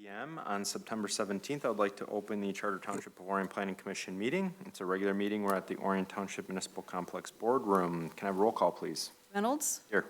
p.m. on September 17th. I would like to open the Charter Township of Orion Planning Commission meeting. It's a regular meeting. We're at the Orion Township Municipal Complex Boardroom. Can I have a roll call, please? Reynolds. Here.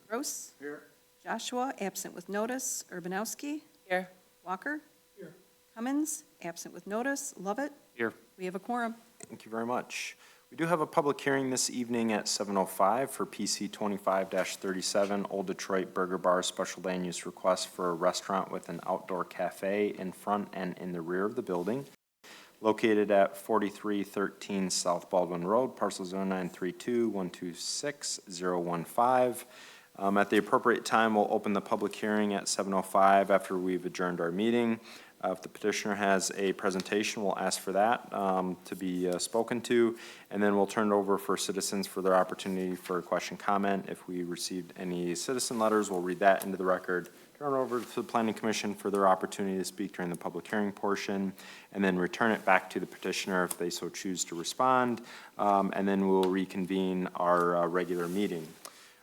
Gross. Here. Joshua, absent with notice. Urbanowski. Here. Walker. Here. Cummins, absent with notice. Lovett. Here. We have a quorum. Thank you very much. We do have a public hearing this evening at 7:05 for PC 25-37 Old Detroit Burger Bar special land use request for a restaurant with an outdoor cafe in front and in the rear of the building, located at 4313 South Baldwin Road, parcel 0932-126-015. At the appropriate time, we'll open the public hearing at 7:05 after we've adjourned our meeting. If the petitioner has a presentation, we'll ask for that to be spoken to, and then we'll turn it over for citizens for their opportunity for a question, comment. If we received any citizen letters, we'll read that into the record. Turn it over to the Planning Commission for their opportunity to speak during the public hearing portion, and then return it back to the petitioner if they so choose to respond, and then we'll reconvene our regular meeting.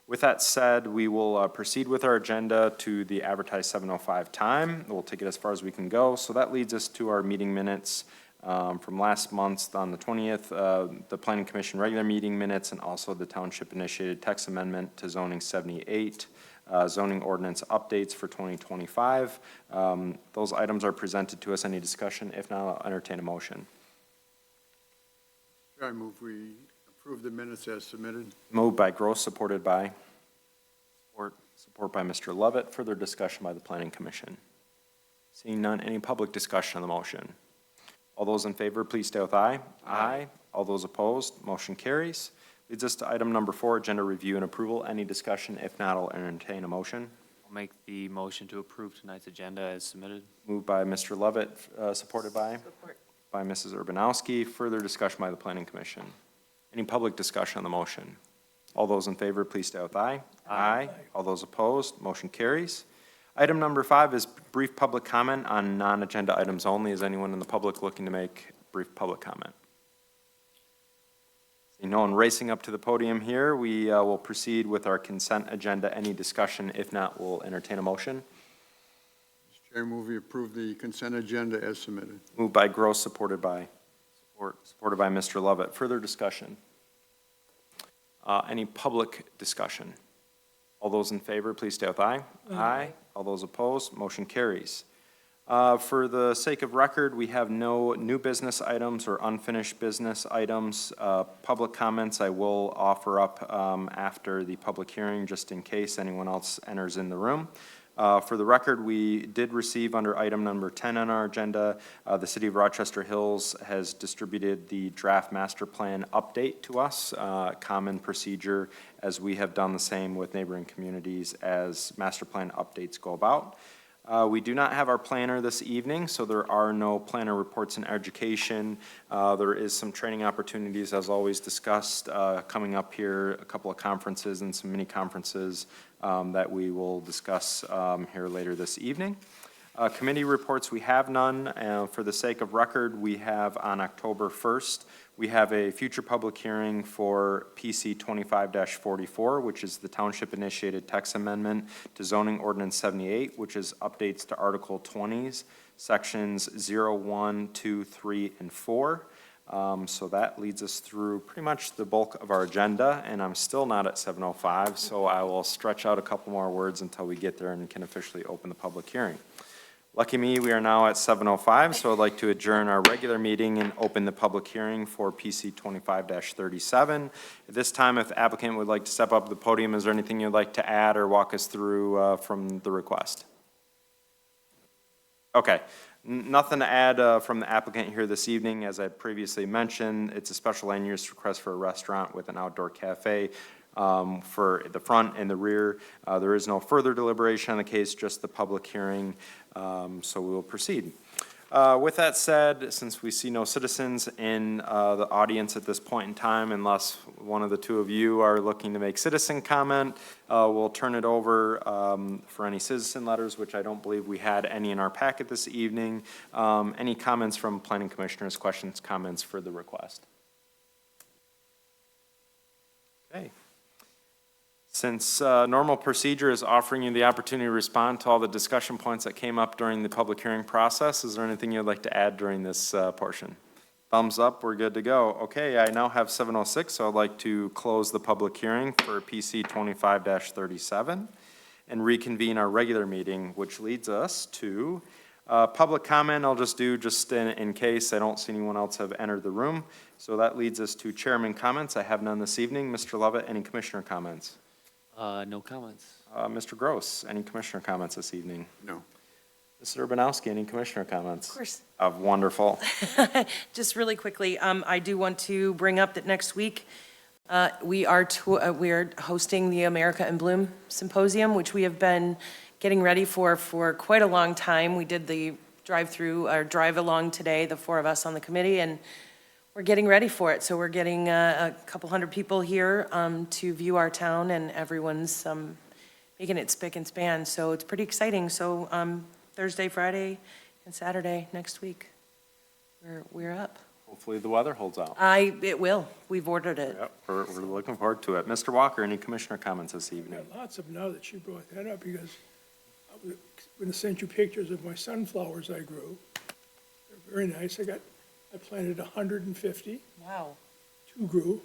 With that said, we will proceed with our agenda to the advertised 7:05 time. We'll take it as far as we can go. So that leads us to our meeting minutes from last month on the 20th, the Planning Commission regular meeting minutes, and also the Township initiated text amendment to zoning 78, zoning ordinance updates for 2025. Those items are presented to us. Any discussion? If not, I'll entertain a motion. I move we approve the minutes as submitted. Moved by Gross, supported by? Support by Mr. Lovett. Further discussion by the Planning Commission. Seeing none, any public discussion on the motion? All those in favor, please stay with aye. Aye. All those opposed, motion carries. Leads us to item number 4, agenda review and approval. Any discussion? If not, I'll entertain a motion. I'll make the motion to approve tonight's agenda as submitted. Moved by Mr. Lovett, supported by? Support. By Mrs. Urbanowski. Further discussion by the Planning Commission. Any public discussion on the motion? All those in favor, please stay with aye. Aye. All those opposed, motion carries. Item number 5 is brief public comment on non-agenda items only. Is anyone in the public looking to make brief public comment? Seeing no one racing up to the podium here, we will proceed with our consent agenda. Any discussion? If not, we'll entertain a motion. Mr. Chair, move we approve the consent agenda as submitted. Moved by Gross, supported by? Supported by Mr. Lovett. Further discussion? Any public discussion? All those in favor, please stay with aye. Aye. All those opposed, motion carries. For the sake of record, we have no new business items or unfinished business items. Public comments I will offer up after the public hearing, just in case anyone else enters in the room. For the record, we did receive under item number 10 on our agenda, the City of Rochester Hills has distributed the draft master plan update to us, common procedure as we have done the same with neighboring communities as master plan updates go about. We do not have our planner this evening, so there are no planner reports in education. There is some training opportunities, as always discussed, coming up here, a couple of conferences and some mini conferences that we will discuss here later this evening. Committee reports, we have none. For the sake of record, we have on October 1st, we have a future public hearing for PC 25-44, which is the Township initiated text amendment to zoning ordinance 78, which is updates to Article 20s, sections 0, 1, 2, 3, and 4. So that leads us through pretty much the bulk of our agenda, and I'm still not at 7:05, so I will stretch out a couple more words until we get there and can officially open the public hearing. Lucky me, we are now at 7:05, so I'd like to adjourn our regular meeting and open the public hearing for PC 25-37. At this time, if the applicant would like to step up to the podium, is there anything you'd like to add or walk us through from the request? Okay. Nothing to add from the applicant here this evening. As I previously mentioned, it's a special land use request for a restaurant with an outdoor cafe for the front and the rear. There is no further deliberation on the case, just the public hearing, so we will proceed. With that said, since we see no citizens in the audience at this point in time, unless one of the two of you are looking to make citizen comment, we'll turn it over for any citizen letters, which I don't believe we had any in our packet this evening. Any comments from planning commissioners, questions, comments for the request? Okay. Since normal procedure is offering you the opportunity to respond to all the discussion points that came up during the public hearing process, is there anything you'd like to add during this portion? Thumbs up, we're good to go. Okay, I now have 7:06, so I'd like to close the public hearing for PC 25-37 and reconvene our regular meeting, which leads us to public comment. I'll just do, in case I don't see anyone else have entered the room. So that leads us to chairman comments. I have none this evening. Mr. Lovett, any commissioner comments? No comments. Mr. Gross, any commissioner comments this evening? No. Mr. Urbanowski, any commissioner comments? Of course. Wonderful. Just really quickly, I do want to bring up that next week, we are hosting the America in Bloom Symposium, which we have been getting ready for quite a long time. We did the drive-through, or drive-along today, the four of us on the committee, and we're getting ready for it. So we're getting a couple hundred people here to view our town, and everyone's making it spick and span. So it's pretty exciting. So Thursday, Friday, and Saturday next week, we're up. Hopefully the weather holds out. It will. We've ordered it. Yep, we're looking forward to it. Mr. Walker, any commissioner comments this I evening? got lots of now that you brought that up, because I was going to send you pictures of my sunflowers I grew. They're very nice. I planted 150, Wow. 2 grew,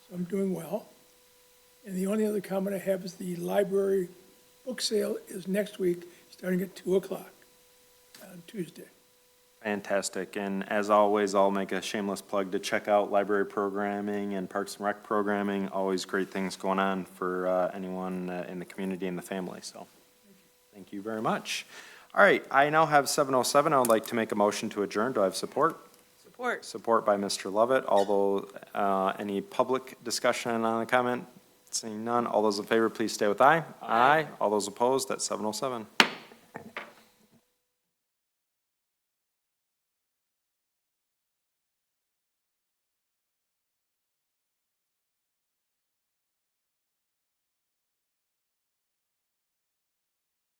so I'm doing well. And the only other comment I have is the library book sale is next week, starting at 2 o'clock on Tuesday. Fantastic. And as always, I'll make a shameless plug to check out library programming and Parks and Rec programming. Always great things going on for anyone in the community and the family. So thank you very much. All right, I now have 7:07. I would like to make a motion to adjourn. Do I have support? Support. Support by Mr. Lovett. Although, any public discussion on the comment? Seeing none. All those in favor, please stay with aye. Aye. All those opposed at 7:07.